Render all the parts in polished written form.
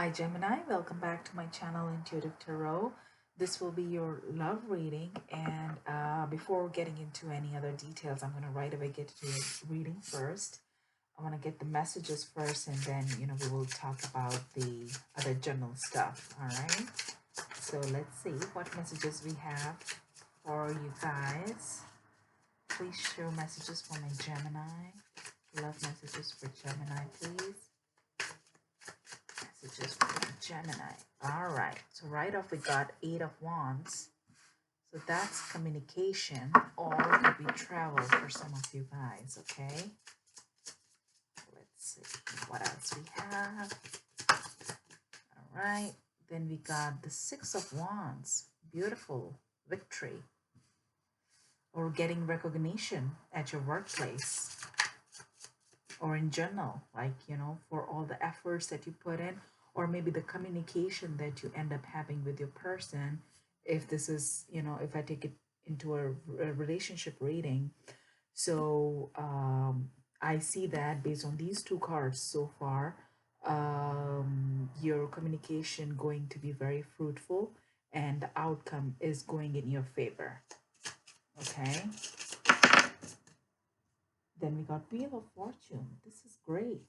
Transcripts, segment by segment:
Hi Gemini, welcome back to my channel Intuitive Tarot. This will be your love reading, and before getting into any other details, I'm going to right away get to your reading first. I want to get the messages first, and then we will talk about the other general stuff. All right. So let's see what messages we have for you guys. Please show messages for my Gemini. Love messages for Gemini, please. Messages for Gemini. All right. So right off we got Eight of Wands. So that's communication, or it could be travel for some of you guys. Okay. Let's see what else we have. All right. Then we got the Six of Wands. Beautiful. Victory. Or getting recognition at your workplace. Or in general, like, for all the efforts that you put in, or maybe the communication that you end up having with your person. If this is, if I take it into a relationship reading, so I see that based on these two cards so far, your communication going to be very fruitful, and the outcome is going in your favor. Okay. Then we got Wheel of Fortune. This is great.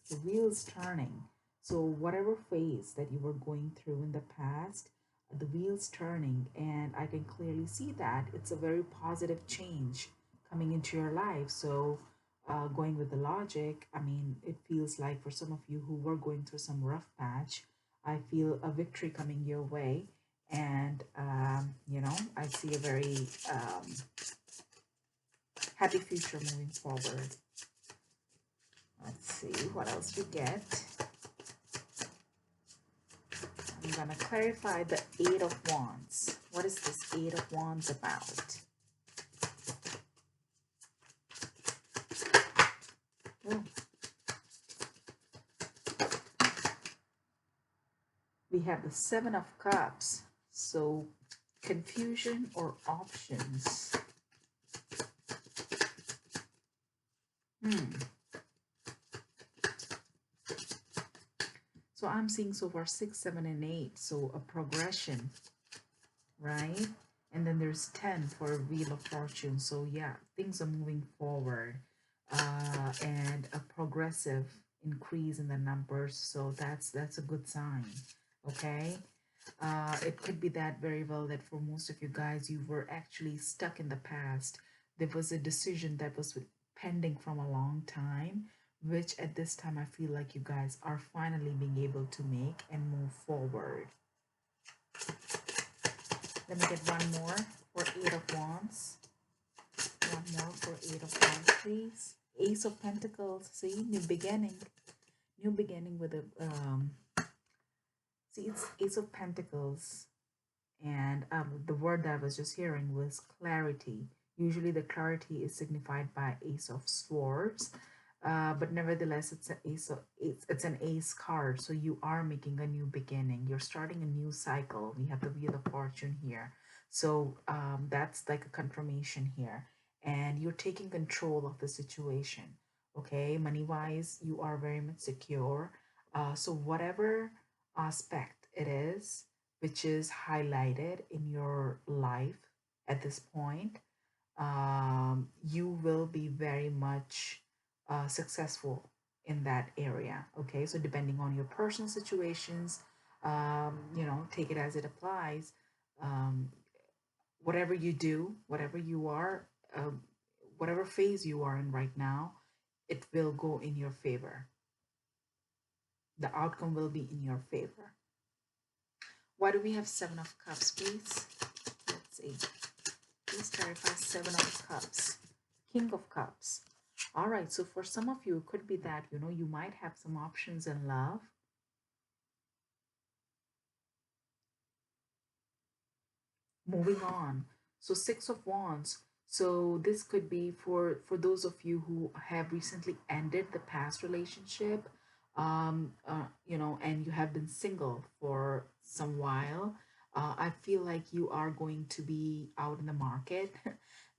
The wheel's turning. So whatever phase that you were going through in the past, the wheel's turning, and I can clearly see that it's a very positive change coming into your life. So going with the logic, I mean, it feels like for some of you who were going through some rough patch, I feel a victory coming your way. And, I see a very happy future moving forward. Let's see what else we get. I'm going to clarify the Eight of Wands. What is this Eight of Wands about? Ooh. We have the Seven of Cups. So confusion or options. So I'm seeing so far 6, 7, and 8. So a progression, right? And then there's 10 for a Wheel of Fortune. So yeah, things are moving forward, and a progressive increase in the numbers. So that's a good sign. Okay. It could be that very well that for most of you guys, you were actually stuck in the past. There was a decision that was pending from a long time, which at this time I feel like you guys are finally being able to make and move forward. Let me get one more for Eight of Wands. One more for Eight of Wands, please. Ace of Pentacles. See, new beginning. New beginning with a see, it's Ace of Pentacles. And the word that I was just hearing was clarity. Usually the clarity is signified by Ace of Swords. But nevertheless, it's an ace card. So you are making a new beginning. You're starting a new cycle. We have the Wheel of Fortune here. So that's like a confirmation here. And you're taking control of the situation. Okay, money-wise, you are very much secure. So whatever aspect it is, which is highlighted in your life at this point, you will be very much successful in that area. Okay, so depending on your personal situations, take it as it applies. Um, whatever you do, whatever you are, whatever phase you are in right now, it will go in your favor. The outcome will be in your favor. Why do we have Seven of Cups, please? Let's see. Please clarify Seven of Cups. King of Cups. All right, so for some of you, it could be that, you might have some options in love. Moving on. So Six of Wands. So this could be for those of you who have recently ended the past relationship, and you have been single for some while. I feel like you are going to be out in the market,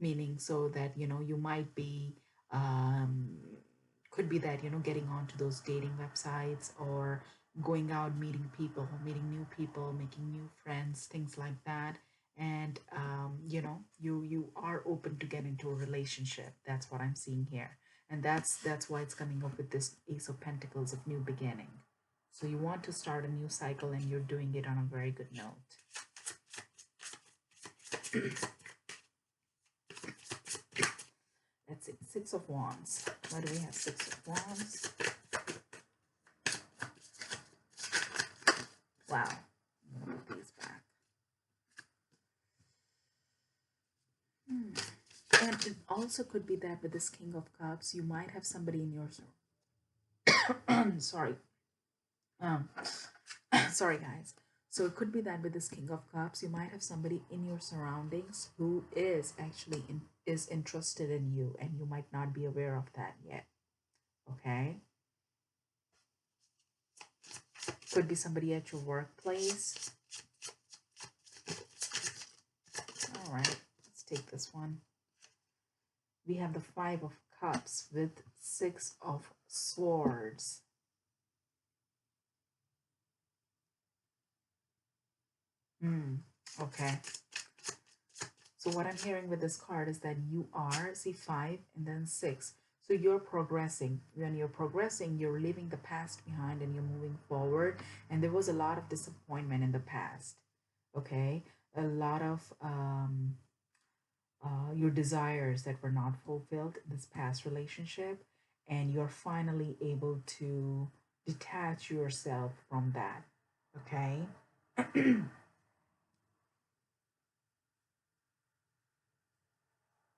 meaning so that you might be could be that, getting onto those dating websites, or going out, meeting people, meeting new people, making new friends, things like that. And you are open to get into a relationship. That's what I'm seeing here. And that's why it's coming up with this Ace of Pentacles of new beginning. So you want to start a new cycle, and you're doing it on a very good note. That's it. Six of Wands. Why do we have Six of Wands? Wow. I'm going to put these back. And it also could be that with this King of Cups, you might have somebody in your... sorry. Sorry, guys. So it could be that with this King of Cups, you might have somebody in your surroundings who is actually is interested in you, and you might not be aware of that yet. Okay? Could be somebody at your workplace. All right, let's take this one. We have the Five of Cups with Six of Swords. Okay. So what I'm hearing with this card is that you are, see, 5 and then 6. So you're progressing. When you're progressing, you're leaving the past behind and you're moving forward. And there was a lot of disappointment in the past. Okay? A lot of your desires that were not fulfilled in this past relationship. And you're finally able to detach yourself from that. Okay?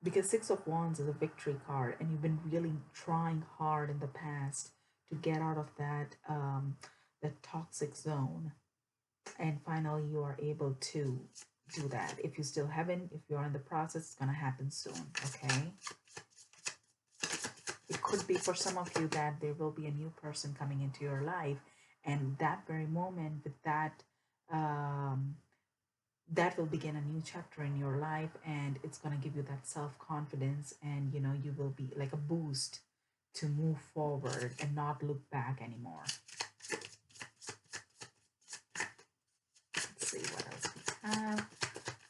Because Six of Wands is a victory card, and you've been really trying hard in the past to get out of that toxic zone, and finally you are able to do that. If you still haven't, if you're in the process, it's going to happen soon. Okay, it could be for some of you that there will be a new person coming into your life, and that very moment, with that will begin a new chapter in your life, and it's going to give you that self-confidence, and you will be like a boost to move forward and not look back anymore. Let's see what else we have.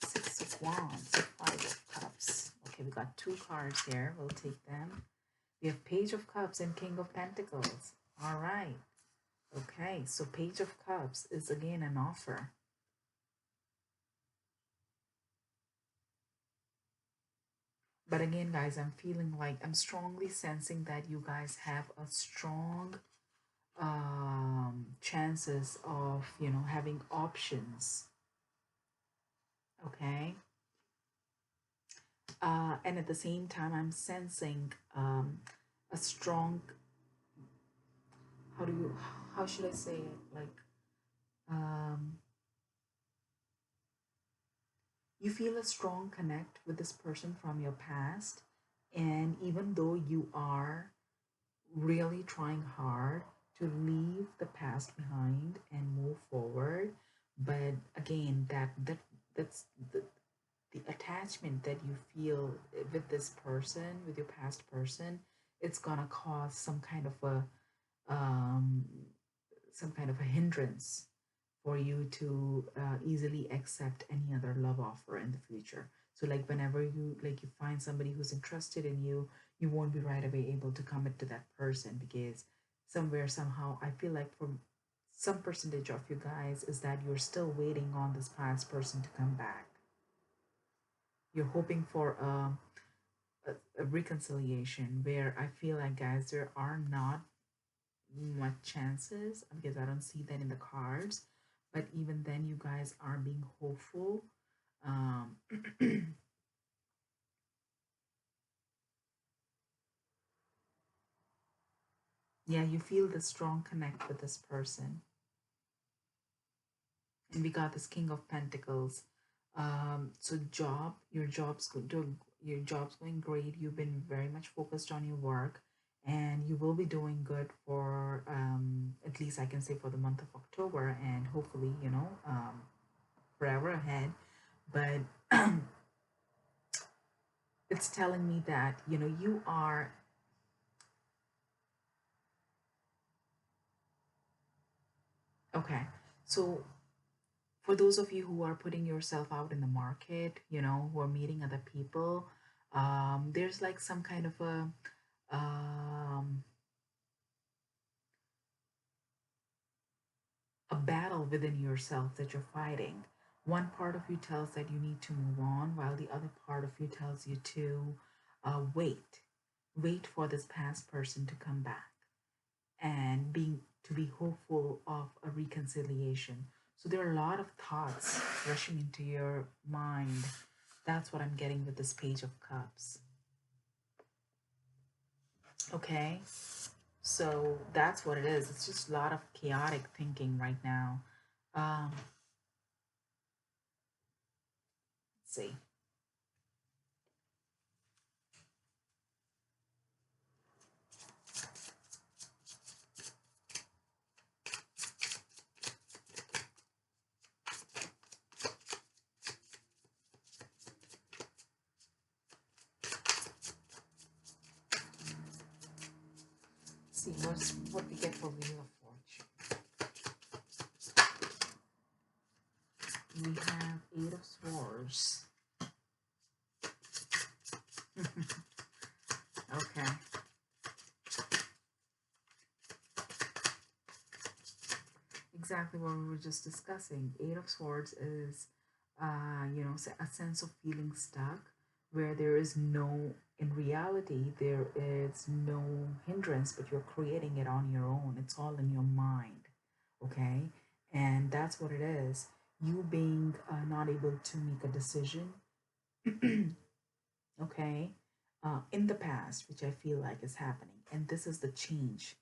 Six of Wands, Five of Cups. Okay, we got 2 cards here. We'll take them. We have Page of Cups and King of Pentacles. All right. Okay, so Page of Cups is again an offer. But again, guys, I'm feeling like I'm strongly sensing that you guys have a strong chances of, having options. Okay. And at the same time, I'm sensing a strong, how should I say it? Like, you feel a strong connect with this person from your past. And even though you are really trying hard to leave the past behind and move forward, but again, that's the attachment that you feel with this person, with your past person, it's gonna cause um, some kind of a hindrance for you to easily accept any other love offer in the future. So like whenever you find somebody who's interested in you, you won't be right away able to commit to that person, because somewhere somehow I feel like for some percentage of you guys is that you're still waiting on this past person to come back. You're hoping for a reconciliation, where I feel like, guys, there are not much chances, because I don't see that in the cards. But even then, you guys are being hopeful. Um, yeah, you feel the strong connect with this person. And we got this King of Pentacles. So your job's going great. You've been very much focused on your work, and you will be doing good for at least I can say for the month of October, and hopefully forever ahead. But it's telling me that you are Okay. So for those of you who are putting yourself out in the market, who are meeting other people, there's like some kind of um, a battle within yourself that you're fighting. One part of you tells that you need to move on, while the other part of you tells you to wait, wait for this past person to come back, and being to be hopeful of a reconciliation. So there are a lot of thoughts rushing into your mind. That's what I'm getting with this Page of Cups. Okay, so that's what it is. It's just a lot of chaotic thinking right now. Let's see. See what we get for Wheel of Fortune. We have Eight of Swords. Okay. Exactly what we were just discussing. Eight of Swords is, a sense of feeling stuck, where there is no, in reality, there is no hindrance, but you're creating it on your own. It's all in your mind. Okay. And that's what it is. You being not able to make a decision, okay, in the past, which I feel like is happening. And this is the change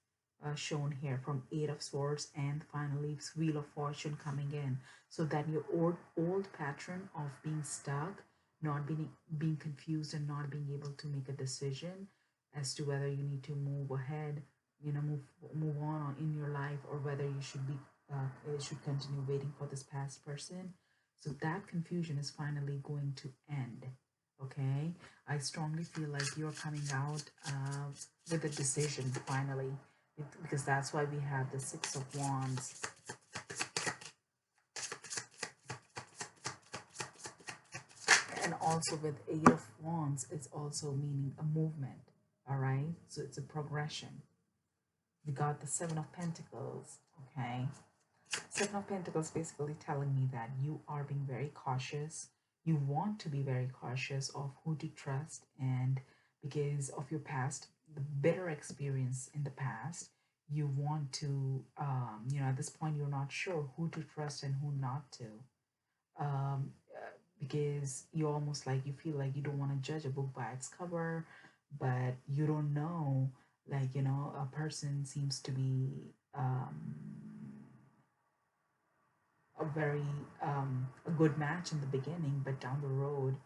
shown here from Eight of Swords and finally Wheel of Fortune coming in. So that your old pattern of being stuck, not being confused and not being able to make a decision as to whether you need to move ahead, move on in your life, or whether you should continue waiting for this past person. So that confusion is finally going to end. Okay, I strongly feel like you're coming out with a decision finally, because that's why we have the Six of Wands, and also with Eight of Wands, it's also meaning a movement. All right, so it's a progression. We got the Seven of Pentacles. Okay, Seven of Pentacles basically telling me that you are being very cautious. You want to be very cautious of who to trust, and because of your past, the bitter experience in the past, you want to, at this point, you're not sure who to trust and who not to. Because you almost like you feel like you don't want to judge a book by its cover, but you don't know, like, a person seems to be a good match in the beginning, but down the road,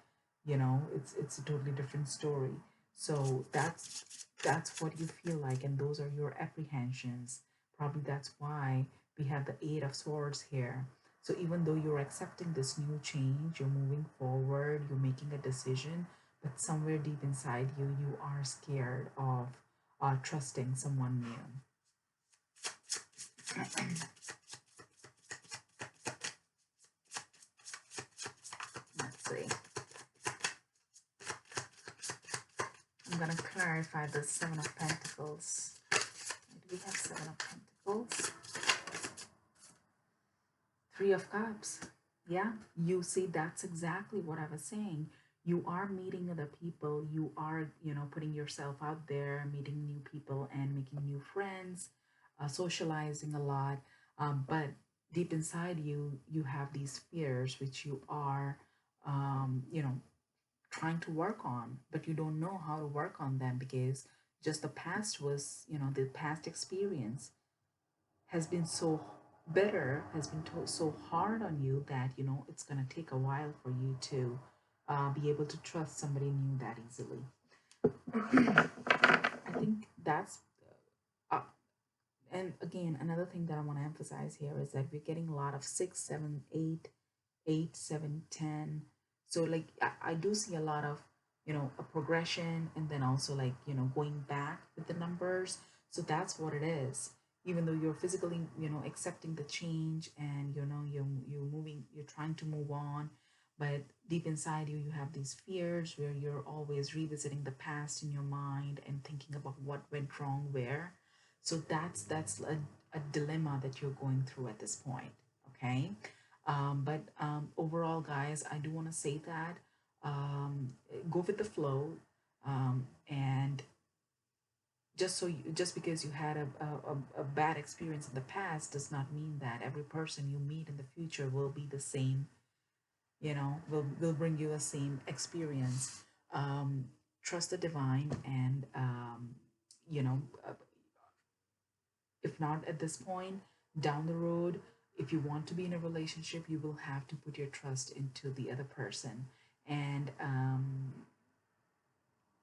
it's a totally different story. So that's what you feel like, and those are your apprehensions. Probably that's why we have the Eight of Swords here. So even though you're accepting this new change, you're moving forward, you're making a decision, but somewhere deep inside you, you are scared of trusting someone new. Let's see. I'm gonna clarify the Seven of Pentacles. Do we have Seven of Pentacles? Three of Cups. Yeah, you see, that's exactly what I was saying. You are meeting other people. You are, putting yourself out there, meeting new people and making new friends, socializing a lot. But deep inside you, you have these fears which you are, um, you know, trying to work on, but you don't know how to work on them because just the past was, the past experience has been so bitter, has been so hard on you that, it's going to take a while for you to be able to trust somebody new that easily. I think that's, uh, and again, another thing that I want to emphasize here is that we're getting a lot of 6, 7, 8, 8, 7, 10. So like I do see a lot of, a progression, and then also like, going back with the numbers. So that's what it is. even though you're physically, accepting the change, and you're moving, you're trying to move on, but deep inside you, you have these fears where you're always revisiting the past in your mind and thinking about what went wrong where. So that's a dilemma that you're going through at this point. Okay. But overall, guys, I do want to say that, go with the flow, and just because you had a bad experience in the past does not mean that every person you meet in the future will be the same, will bring you a same experience. Trust the divine, and you know if not at this point, down the road, if you want to be in a relationship, you will have to put your trust into the other person. And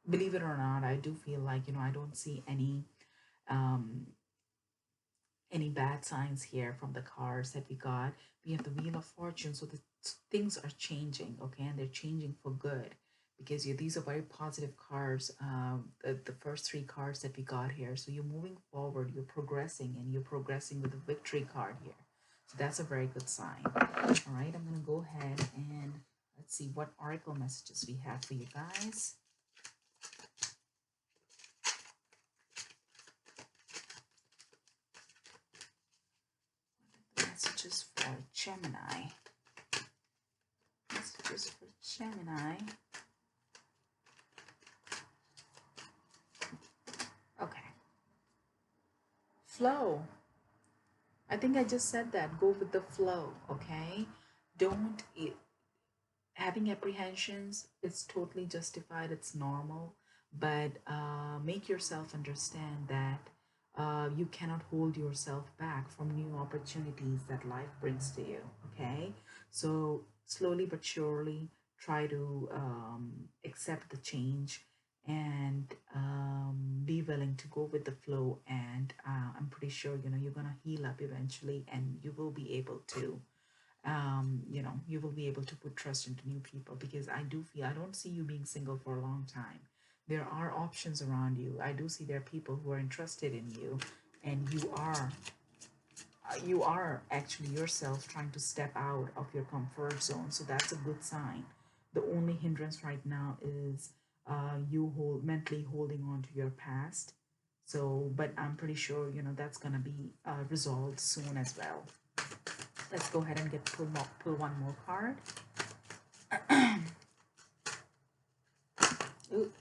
believe it or not, I do feel like, I don't see um, any bad signs here from the cards that we got. We have the Wheel of Fortune, so the things are changing, okay, and they're changing for good, because these are very positive cards. The first three cards that we got here. So you're moving forward, you're progressing, and you're progressing with the victory card here. So that's a very good sign. All right, I'm gonna go ahead and let's see what oracle messages we have for you guys. Messages for Gemini. Messages for Gemini. Okay. Flow. I think I just said that. Go with the flow, okay? Don't having apprehensions, it's totally justified, it's normal, but make yourself understand that you cannot hold yourself back from new opportunities that life brings to you, okay? So slowly but surely try to accept the change, and be willing to go with the flow, and I'm pretty sure you're gonna heal up eventually, and you will be able to, you will be able to put trust into new people, because I don't see you being single for a long time. There are options around you. I do see there are people who are interested in you, and you are actually yourself trying to step out of your comfort zone. So that's a good sign. The only hindrance right now is mentally holding on to your past. So, but I'm pretty sure that's gonna be resolved soon as well. Let's go ahead and pull one more card. Ooh,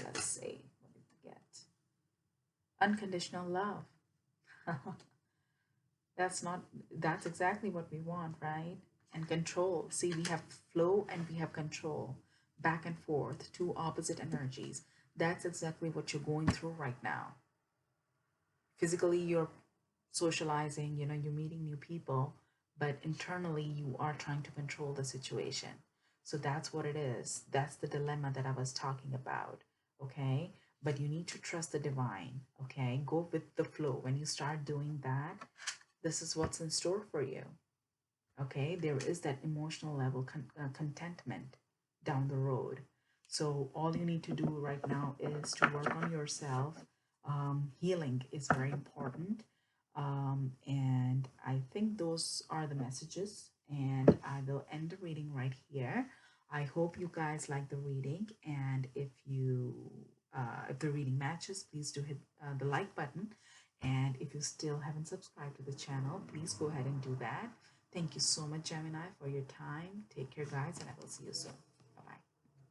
let's see. What did we get? Unconditional love. That's exactly what we want, right? And control. See, we have flow and we have control. Back and forth, two opposite energies. That's exactly what you're going through right now. Physically, you're socializing, you're meeting new people, but internally you are trying to control the situation. So that's what it is. That's the dilemma that I was talking about. Okay. But you need to trust the divine. Okay. Go with the flow. When you start doing that, this is what's in store for you. Okay. There is that emotional level contentment down the road. So all you need to do right now is to work on yourself. Healing is very important. And I think those are the messages. And I will end the reading right here. I hope you guys like the reading. And if the reading matches, please do hit the like button. And if you still haven't subscribed to the channel, please go ahead and do that. Thank you so much, Gemini, for your time. Take care, guys, and I will see you soon.